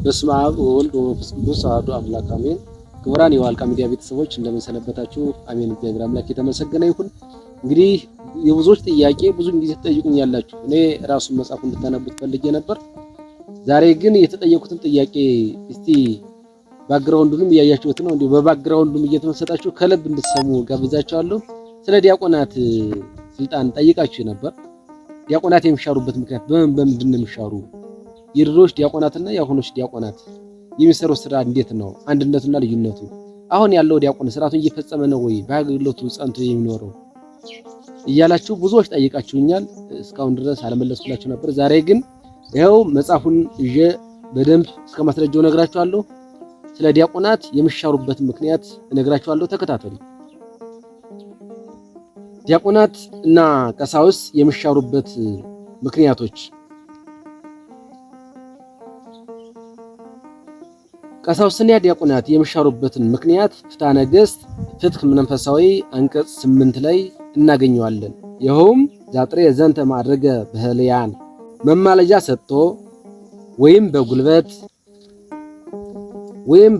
በስመ አብ ወወልድ ወመንፈስ ቅዱስ አሐዱ አምላክ አሜን። ክቡራን የዋልቃ ሚዲያ ቤተሰቦች እንደምን ሰነበታችሁ? አሜን። እግዚአብሔር አምላክ የተመሰገነ ይሁን። እንግዲህ የብዙዎች ጥያቄ ብዙ ጊዜ ትጠይቁኛላችሁ። እኔ ራሱን መጽሐፉን እንድታነቡት ፈልጌ ነበር። ዛሬ ግን የተጠየቁትን ጥያቄ እስቲ ባክግራውንዱንም እያያችሁት ነው። እንዲሁ በባክግራውንዱም እየተመሰጣችሁ ከልብ እንድትሰሙ ጋብዛችኋለሁ። ስለ ዲያቆናት ስልጣን ጠይቃችሁ ነበር። ዲያቆናት የሚሻሩበት ምክንያት በምንድን ነው የሚሻሩ? የድሮች ዲያቆናትና የአሁኖች ዲያቆናት የሚሰሩት ስራ እንዴት ነው? አንድነቱና ልዩነቱ። አሁን ያለው ዲያቆን ስርዓቱን እየፈጸመ ነው ወይ? በአገልግሎቱ ጸንቶ የሚኖረው እያላችሁ ብዙዎች ጠይቃችሁኛል። እስካሁን ድረስ አለመለስኩላችሁ ነበር። ዛሬ ግን ይኸው መጽሐፉን ይዤ በደንብ እስከ ማስረጃው እነግራችኋለሁ። ስለ ዲያቆናት የሚሻሩበት ምክንያት እነግራችኋለሁ። ተከታተሉ። ዲያቆናት እና ቀሳውስት የሚሻሩበት ምክንያቶች። ቀሳውስትና ዲያቆናት የሚሻሩበትን ምክንያት ፍትሐ ነገሥት ፍትሕ መንፈሳዊ አንቀጽ 8 ላይ እናገኘዋለን። ይኸውም ዛጥሬ ዘንተ ማድረገ በህልያን መማለጃ ሰጥቶ ወይም በጉልበት ወይም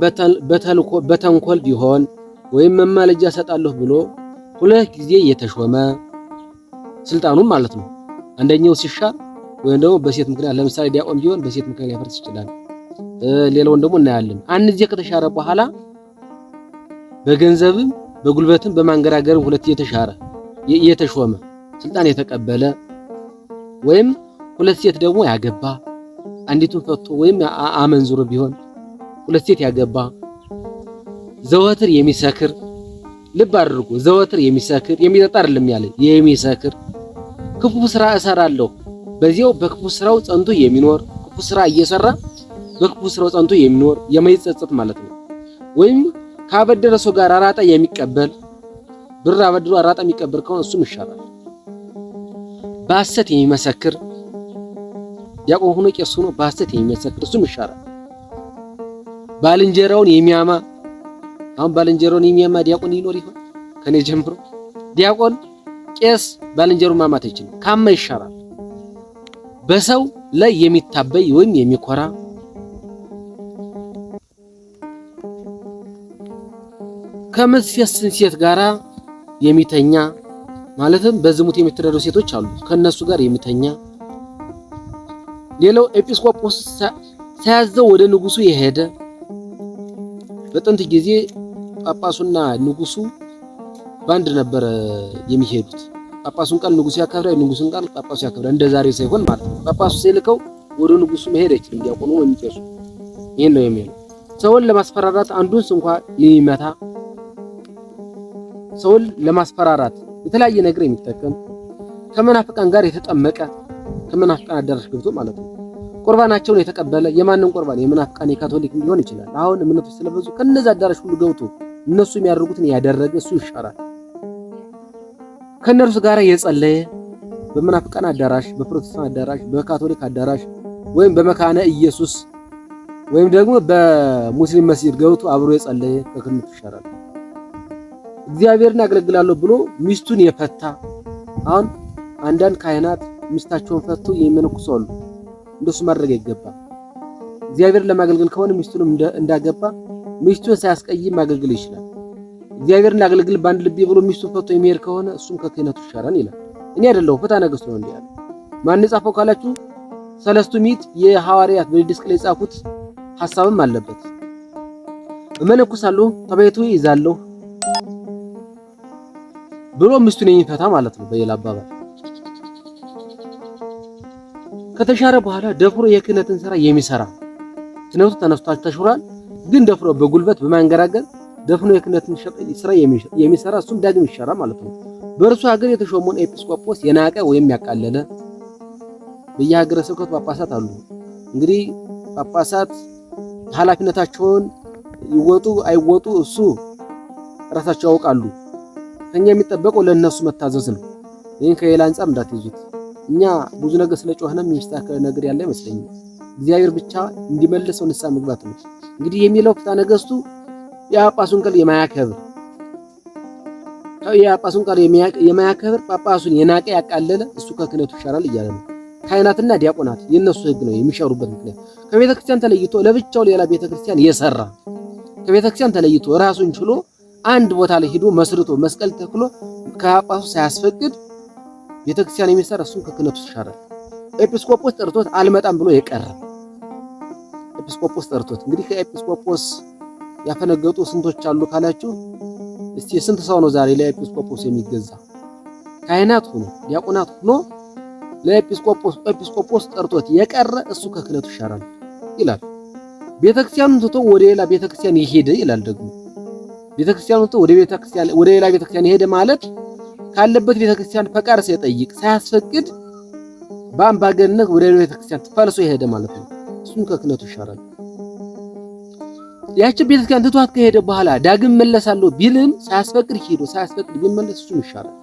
በተንኮል ቢሆን ወይም መማለጃ ሰጣለሁ ብሎ ሁለት ጊዜ የተሾመ ስልጣኑን ማለት ነው። አንደኛው ሲሻር ወይም ደግሞ በሴት ምክንያት፣ ለምሳሌ ዲያቆን ቢሆን በሴት ምክንያት ሊያፈርስ ይችላል። ሌላውን ደግሞ እናያለን። አንድ ጊዜ ከተሻረ በኋላ በገንዘብም በጉልበትም በማንገራገርም ሁለት የተሻረ የተሾመ ስልጣን የተቀበለ ወይም ሁለት ሴት ደግሞ ያገባ አንዲቱን ፈቶ ወይም አመንዝሮ ቢሆን ሁለት ሴት ያገባ ዘወትር የሚሰክር፣ ልብ አድርጉ፣ ዘወትር የሚሰክር የሚጠጣ አይደለም ያለ የሚሰክር፣ ክፉ ስራ እሰራለሁ በዚያው በክፉ ስራው ጸንቶ የሚኖር፣ ክፉ ስራ እየሰራ በክፉ ስራው ጸንቶ የሚኖር የማይጸጸት ማለት ነው። ወይም ካበደረ ሰው ጋር አራጣ የሚቀበል፣ ብር አበድሮ አራጣ የሚቀበል ከሆነ እሱም ይሻራል። በሐሰት የሚመሰክር ዲያቆን ሆኖ ቄስ ሆኖ በሐሰት የሚመሰክር እሱም ይሻራል። ባልንጀራውን የሚያማ፣ አሁን ባልንጀራውን የሚያማ ዲያቆን ይኖር ይሆን? ከኔ ጀምሮ ዲያቆን ቄስ ባልንጀሩን ማማት አይችልም፣ ካማ ይሻራል። በሰው ላይ የሚታበይ ወይም የሚኮራ፣ ከምትፈስን ሴት ጋራ የሚተኛ ማለትም በዝሙት የሚተዳደሩ ሴቶች አሉ፣ ከነሱ ጋር የሚተኛ። ሌላው ኤጲስቆጶስ ሳያዘው ወደ ንጉሱ የሄደ። በጥንት ጊዜ ጳጳሱና ንጉሱ ባንድ ነበር የሚሄዱት። ጳጳሱን ቃል ንጉሱ ያከብራል፣ ንጉሱን ቃል ጳጳሱ ያከብራል። እንደ ዛሬ ሳይሆን ማለት ነው። ጳጳሱ ሲልከው ወደ ንጉሱ መሄድ አይችልም ዲያቆኑ ወይም ቄሱ። ይሄን ነው የሚለው። ሰውን ለማስፈራራት አንዱን እንኳን የሚመታ፣ ሰውን ለማስፈራራት የተለያየ ነገር የሚጠቀም፣ ከመናፍቃን ጋር የተጠመቀ፣ ከመናፍቃን አዳራሽ ገብቶ ማለት ነው። ቁርባናቸውን የተቀበለ፣ የማንን ቁርባን? የመናፍቃን የካቶሊክ ሊሆን ይችላል። አሁን እምነቶች ስለበዙ ከነዛ አዳራሽ ሁሉ ገብቶ እነሱ የሚያደርጉትን ያደረገ እሱ ይሻራል። ከነርሱ ጋር የጸለየ በመናፍቃን አዳራሽ፣ በፕሮቴስታንት አዳራሽ፣ በካቶሊክ አዳራሽ ወይም በመካነ ኢየሱስ ወይም ደግሞ በሙስሊም መስጊድ ገብቶ አብሮ የጸለየ ከክህነቱ ይሻራል። እግዚአብሔርን አገለግላለሁ ብሎ ሚስቱን የፈታ። አሁን አንዳንድ ካህናት ሚስታቸውን ፈቶ የሚመነኩሱ አሉ። እንደሱ ማድረግ አይገባም። እግዚአብሔርን ለማገልገል ከሆነ ሚስቱንም እንዳገባ ሚስቱን ሳያስቀይም ማገልገል ይችላል። እግዚአብሔርን አገልግል በአንድ ልቤ ብሎ ሚስቱን ፈቶ የሚሄድ ከሆነ እሱም ከክህነቱ ይሻራል ይላል። እኔ አይደለሁም፣ ፍትሐ ነገሥት ነው እንዲህ ያለ። ማን ጻፈው ካላችሁ ሰለስቱ ምዕት የሐዋርያት በዲድስቅልያ የጻፉት ሐሳብም አለበት። እመነኩሳለሁ ተቤቱ ይዛለሁ ብሎ ሚስቱን የሚፈታ ማለት ነው። በሌላ አባባል ከተሻረ በኋላ ደፍሮ የክህነትን ስራ የሚሰራ፣ ክህነቱ ተነስቷል ተሽሯል፣ ግን ደፍሮ በጉልበት በማንገራገር ደፍኖ የክህነትን ስራ የሚሰራ እሱም ዳግም ይሻራል ማለት ነው። በእርሱ ሀገር የተሾመውን ኤጲስቆጶስ የናቀ ወይም ያቃለለ። በየሀገረ ስብከቱ ጳጳሳት አሉ። እንግዲህ ጳጳሳት ኃላፊነታቸውን ይወጡ አይወጡ እሱ ራሳቸው ያውቃሉ። ከኛ የሚጠበቀው ለነሱ መታዘዝ ነው። ይሄን ከሌላ አንፃር እንዳትይዙት። እኛ ብዙ ነገር ስለጮህንም የሚስተካከል ነገር ያለ አይመስለኝም። እግዚአብሔር ብቻ እንዲመልሰው ንስሐ መግባት ነው። እንግዲህ የሚለው ፍትሐ ነገሥቱ የጳጳሱን ቃል የማያከብር፣ የጳጳሱን ቃል የማያከብር ጳጳሱን የናቀ ያቃለለ እሱ ከክህነቱ ይሻራል እያለ ነው። ካህናትና ዲያቆናት የነሱ ህግ ነው የሚሻሩበት ምክንያት ከቤተክርስቲያን ተለይቶ ለብቻው ሌላ ቤተክርስቲያን የሰራ ከቤተክርስቲያን ተለይቶ ራሱን ችሎ አንድ ቦታ ላይ ሄዶ መስርቶ መስቀል ተክሎ ከጳጳሱ ሳያስፈቅድ ቤተክርስቲያን የሚሰራ እሱን ከክህነቱ ይሻራል። ኤጲስቆጶስ ጠርቶት አልመጣም ብሎ የቀረ ኤጲስቆጶስ ጠርቶት እንግዲህ ከኤጲስቆጶስ ያፈነገጡ ስንቶች አሉ ካላችሁ እስቲ ስንት ሰው ነው ዛሬ ለኤጲስቆጶስ የሚገዛ? ካህናት ሆኖ ዲያቆናት ሆኖ ለኤጲስቆጶስ ጠርቶት የቀረ እሱ ከክህነቱ ይሻራል ይላል። ቤተክርስቲያኑን ትቶ ወደ ሌላ ቤተክርስቲያን ይሄደ ይላል። ደግሞ ቤተክርስቲያኑን ትቶ ወደ ሌላ ቤተክርስቲያን ይሄደ ማለት ካለበት ቤተክርስቲያን ፈቃድ ሳይጠይቅ ሳያስፈቅድ በአምባገነንነት ወደ ሌላ ቤተክርስቲያን ተፈልሶ ይሄደ ማለት ነው። እሱም ከክህነቱ ይሻራል። ያቺ ቤተክርስቲያን ትቷት ከሄደ በኋላ ዳግም መለሳለሁ ቢልም ሳያስፈቅድ ሄዶ ሳያስፈቅድ ቢመለስ እሱም ይሻራል።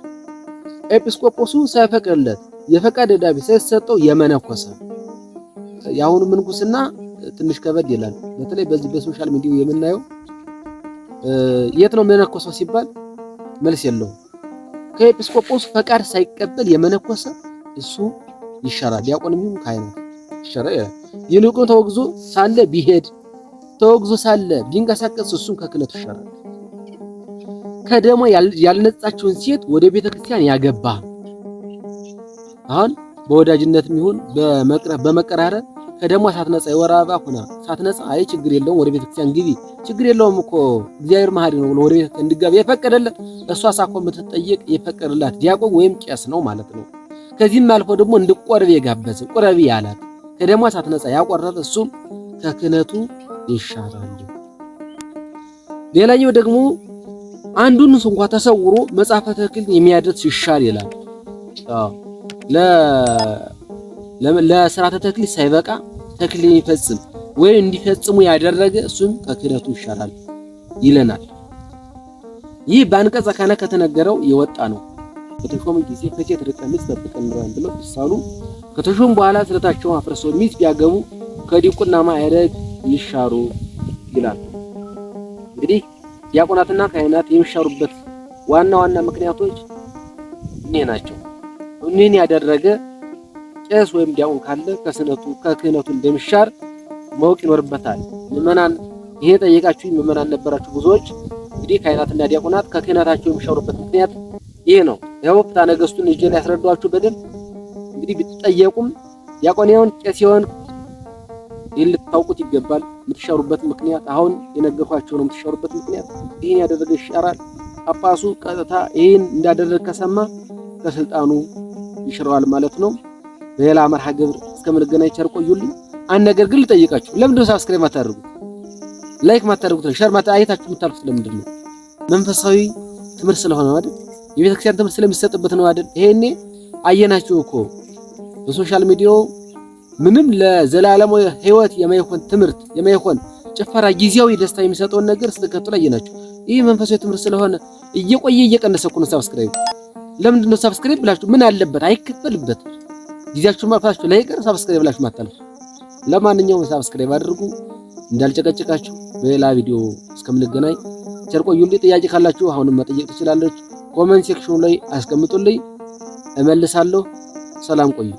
ኤጲስቆጶሱ ሳይፈቅድለት የፈቃድ ደብዳቤ ሳይሰጠው የመነኮሰ ያሁኑ ምንኩስና ትንሽ ከበድ ይላል። በተለይ በዚህ በሶሻል ሚዲያው የምናየው የት ነው መነኮሰው ሲባል መልስ የለውም። ከኤጲስቆጶሱ ፈቃድ ሳይቀበል የመነኮሰ እሱ ይሻራል። ዲያቆንም ይሁን ካህናት ይሻራል። ይልቁን ተወግዞ ሳለ ቢሄድ ተወግዞ ሳለ ቢንቀሳቀስ እሱም ከክህነቱ ይሻራል። ከደሞ ያልነጻችውን ሴት ወደ ቤተክርስቲያን ያገባ አሁን በወዳጅነትም ይሁን በመቀራረብ ከደሞ ሳትነጻ የወር አበባ ሆና ሳትነጻ አይ ችግር የለውም ወደ ቤተክርስቲያን ግቢ ችግር የለውም እኮ እግዚአብሔር መሐሪ ነው ብሎ ወደ ቤተክርስቲያን እንድትገባ የፈቀደለት እሷ ሳኮ የምትጠየቅ የፈቀደላት ዲያቆን ወይም ቄስ ነው ማለት ነው። ከዚህም አልፎ ደግሞ እንድትቆርብ የጋበዘ ቁረቢ ያላት ከደሞ ሳትነጻ ያቆረበ እሱም ከክህነቱ ይሻራል። ሌላኛው ደግሞ አንዱን እንኳን ተሰውሮ መጽሐፈ ተክሊል የሚያደርስ ይሻር ይላል። ለሥርዓተ ተክሊል ሳይበቃ ተክሊል ይፈጽም ወይ እንዲፈጽሙ ያደረገ እሱም ከክህነቱ ይሻራል ይለናል። ይህ በአንቀጸ ካህነ ከተነገረው የወጣ ነው። በተሾሙ ጊዜ ከሴት ርቀን ጠብቀን እንራን ብለው ይሳሉ ከተሾሙ በኋላ ስለታቸውን አፍርሰው ሚስት ቢያገቡ ከዲቁና ማዕረግ ይሻሩ ይላል። እንግዲህ ዲያቆናትና ካህናት የሚሻሩበት ዋና ምክንያቶች እነዚህ ናቸው። እነዚህን ያደረገ ቄስ ወይም ዲያቆን ካለ ከክህነቱ እንደሚሻር ማወቅ ይኖርበታል። ምዕመናን ይሄ ጠየቃችሁኝ ምዕመናን ነበራችሁ ብዙዎች። እንግዲህ ካህናትና ዲያቆናት ከክህነታቸው የሚሻሩበት ምክንያት ይሄ ነው። ያው ፍትሐ ነገሥቱን እጄ ላይ ያስረዳኋችሁ በደንብ እንግዲህ ብትጠየቁም ዲያቆን ይሁን ቄስ ይሁን ይህን ልታውቁት ይገባል። የምትሻሩበት ምክንያት አሁን የነገርኳችሁ ነው። የምትሻሩበት ምክንያት ይሄን ያደረገ ይሻራል። ጳጳሱ ቀጥታ ይሄን እንዳደረገ ከሰማ ከስልጣኑ ይሽረዋል ማለት ነው። በሌላ መርሃ ግብር እስከምንገናኝ ቸር ቆዩልኝ። አንድ ነገር ግን ልጠይቃችሁ፣ ለምንድን ነው ሰብስክራይብ ማታደርጉት? ላይክ ማታደርጉት? ሼር አይታችሁ የምታልፉት ለምንድን ነው? መንፈሳዊ ትምህርት ስለሆነ አይደል? የቤተክርስቲያን ትምህርት ስለሚሰጥበት ነው አይደል? ይሄኔ አየናችሁ እኮ በሶሻል ሚዲያው ምንም ለዘላለማዊ ህይወት የማይሆን ትምህርት የማይሆን ጭፈራ ጊዜያዊ ደስታ የሚሰጠውን ነገር ስትከተሉ አየናችሁ። ይህ መንፈሳዊ ትምህርት ስለሆነ እየቆየ እየቀነሰ እኮ ነው ሰብስክራይብ። ለምንድን ነው ሰብስክራይብ ብላችሁ ምን አለበት አይከፈልበት ጊዜያችሁን ማጥፋታችሁ ላይቀር ሰብስክራይብ ብላችሁ ማታለፉ። ለማንኛውም ሰብስክራይብ አድርጉ። እንዳልጨቀጨቃችሁ በሌላ ቪዲዮ እስከምንገናኝ ቸር ቆዩልኝ። ጥያቄ ካላችሁ አሁንም መጠየቅ ትችላላችሁ። ኮሜንት ሴክሽኑ ላይ አስቀምጡልኝ፣ እመልሳለሁ። ሰላም ቆዩ።